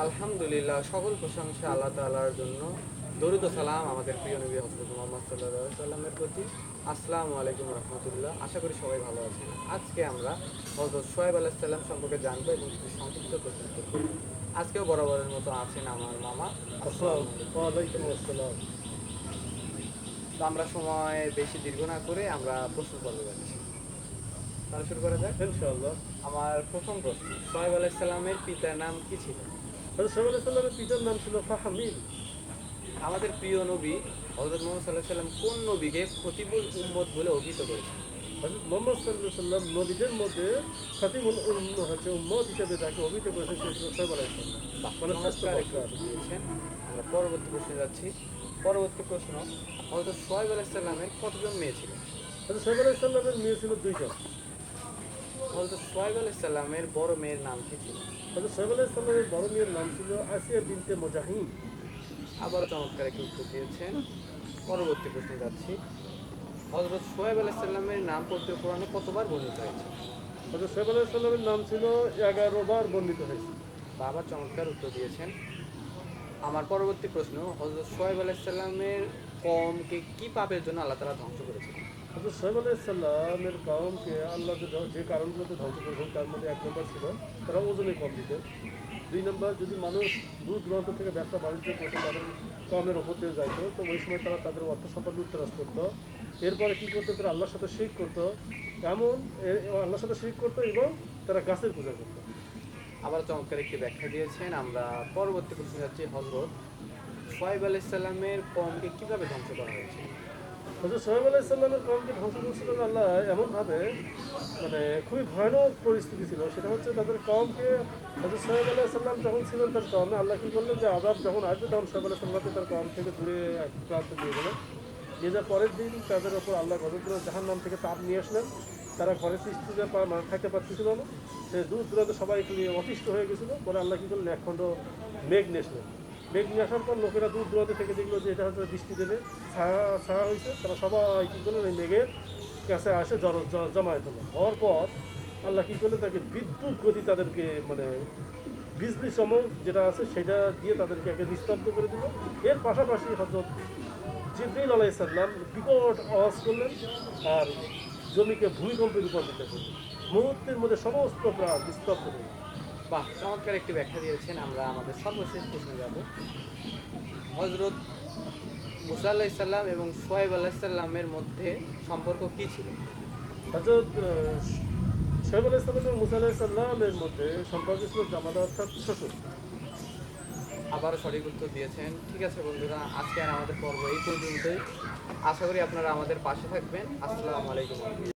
আলহামদুলিল্লাহ, সকল প্রশংসা আল্লাহ তাআলার জন্য। দরুদ ও সালাম আমাদের প্রিয় নবী হযরত মুহাম্মদ সাল্লাল্লাহু আলাইহি সাল্লামের প্রতি। আসসালামু আলাইকুম রাহমাতুল্লাহ। আশা করি সবাই ভালো আছেন। আজকে আমরা হযরত শোয়েব আলাইহিস সালাম সম্পর্কে জানবো এবং কিছু সংক্ষিপ্ত প্রশ্ন করব। আজকেও বরাবরের মতো আছেন আমার মামা। আসসালামু আলাইকুম। ওয়ালাইকুম আসসালাম। তো আমরা সময় বেশি দীর্ঘ না করে আমরা প্রশ্ন পর্বে যাচ্ছি। তাহলে শুরু করা যাক। ইনশাআল্লাহ। আমার প্রথম প্রশ্ন, শোয়েব আলাইহিস সালামের পিতার নাম কি ছিল? হযরত শোয়েব আলাইহিস সালামের পিতার নাম ছিল ফাহমিল। আমাদের প্রিয় নবী হযরত মুহাম্মদ সাল্লাল্লাহু আলাইহি সাল্লাম কোন নবীকে খতিবুল উম্মত বলে অভিহিত করেছেন? হযরত মুহাম্মদ সাল্লাল্লাহু আলাইহি সাল্লাম নবীদের মধ্যে খতিবুল উম্মত হিসেবে তাকে অভিহিত করেছেন সে ছিল শোয়েব আলাইহিস সালাম। মানে শ্রেষ্ঠ চমৎকার একটি বক্তা। উত্তর দিয়েছেন। আমরা পরবর্তী প্রশ্নে যাচ্ছি। পরবর্তী প্রশ্ন, হযরত শোয়েব আলাইহিস সালামের কতজন মেয়ে ছিল? হযরত শোয়েব আলাইহিস সালামের মেয়ে ছিল 2 জন। হযরত শোয়েব আলাইহিস সালামের বড় মেয়ের নাম কি ছিল? হযরত শোয়েব আলাইহিস সালামের বড় মেয়ের নাম ছিল আসিয়া বিনতে মুজাহিম। আবারও চমৎকার একটি উত্তর দিয়েছেন। পরবর্তী প্রশ্নে যাচ্ছি। হযরত শোয়েব আলাইহিস সালামের নাম পবিত্র কোরআনে কতবার বর্ণিত হয়েছে? হযরত শোয়েব আলাইহিস সালামের নাম ছিল 11 বার বর্ণিত হয়েছে। বাবা চমৎকার উত্তর দিয়েছেন। আমার পরবর্তী প্রশ্ন, হযরত শোয়েব আলাইহিস সালামের কওমকে কি পাপের জন্য আল্লাহ তাআলা ধ্বংস করেছিলেন? হযরত শোয়েব আলাইহিস সালামের কওমকে আল্লাহ যে কারণগুলোতে ধ্বংস করেছেন তার মধ্যে 1 নম্বর ছিল তারা ওজনে কম দিত। 2 নম্বর, যদি মানুষ দূর দূরান্ত থেকে ব্যবসা বাণিজ্য করতে তাদের কমের ওপর দিয়ে যাইতো, তো ওই সময় তারা তাদের অর্থ সম্পদ লুটতরাজ করতো। এরপরে কী করতো, তারা আল্লাহর সাথে শিরক করতো। আল্লাহর সাথে শিরক করতো এবং তারা গাছের পূজা করতো। আবার চমৎকার একটি ব্যাখ্যা দিয়েছেন। আমরা পরবর্তী প্রশ্নে যাচ্ছি। হযরত শোয়েব আলাইহিস সালামের কওমকে কিভাবে ধ্বংস করা হয়েছে? হযরত শোয়েব আলাইহিস সালামের কওমকে ধ্বংস করেছিলেন আল্লাহ এমনভাবে, মানে খুবই ভয়ানক পরিস্থিতি ছিল। সেটা হচ্ছে তাদের কওমকে, হযরত শোয়েব আলাইহিস সালাম যখন ছিলেন তার কওমে, আল্লাহ কী করলেন যে আযাব যখন আসবে তখন শোয়েব আলাইহিস সালামকে তার কওম থেকে দূরে এক প্রান্তে নিয়ে গেলেন। নিয়ে যাওয়ার পরের দিন তাদের ওপর আল্লাহ গজব করে জাহান্নাম থেকে তাপ নিয়ে আসলেন। তারা ঘরে তৃষ্টিতে থাকতে পারতেছিল না। সে দূর দূরান্ত সবাই অতিষ্ঠ হয়ে গেছিলো। পরে আল্লাহ কী করলেন, একখণ্ড মেঘ নিয়ে আসলেন। মেঘ নিয়ে আসার পর লোকেরা দূর দূরান্ত থেকে দেখলো যে এটা হচ্ছে বৃষ্টি দেবে, ছায়া হয়েছে। তারা সবাই কী করলেন, এই মেঘের কাছে আসে জমায়েত হলো। হওয়ার পর আল্লাহ কী করলেন, তাকে বিদ্যুৎ গতি তাদেরকে, মানে বিজলি চমক যেটা আছে সেটা দিয়ে তাদেরকে একে নিস্তব্ধ করে দিল। এর পাশাপাশি হযরত জিবরীল আলাইহিস সালাম বিকট আওয়াজ করলেন আর জমিকে ভূমিকম্পে রূপান্তরিত করলেন। মুহূর্তের মধ্যে সমস্ত প্রাণ নিস্তব্ধ হয়ে গেল। বাহ, চমৎকার একটি ব্যাখ্যা দিয়েছেন। আমরা আমাদের সর্বশেষ প্রশ্নে যাব। হযরত মুসা আলাইহিস সালাম এবং শোয়েব আলাইহিস সালামের মধ্যে সম্পর্ক কি ছিল? হযরত শোয়েব আলাইহিস সালাম এবং মুসা আলাইহিস সালামের মধ্যে সম্পর্ক ছিল জামাতা, অর্থাৎ শ্বশুর। আবারও সঠিক উত্তর দিয়েছেন। ঠিক আছে বন্ধুরা, আজকে আর আমাদের পর্ব এই পর্যন্তই। আশা করি আপনারা আমাদের পাশে থাকবেন। আসসালামু আলাইকুম।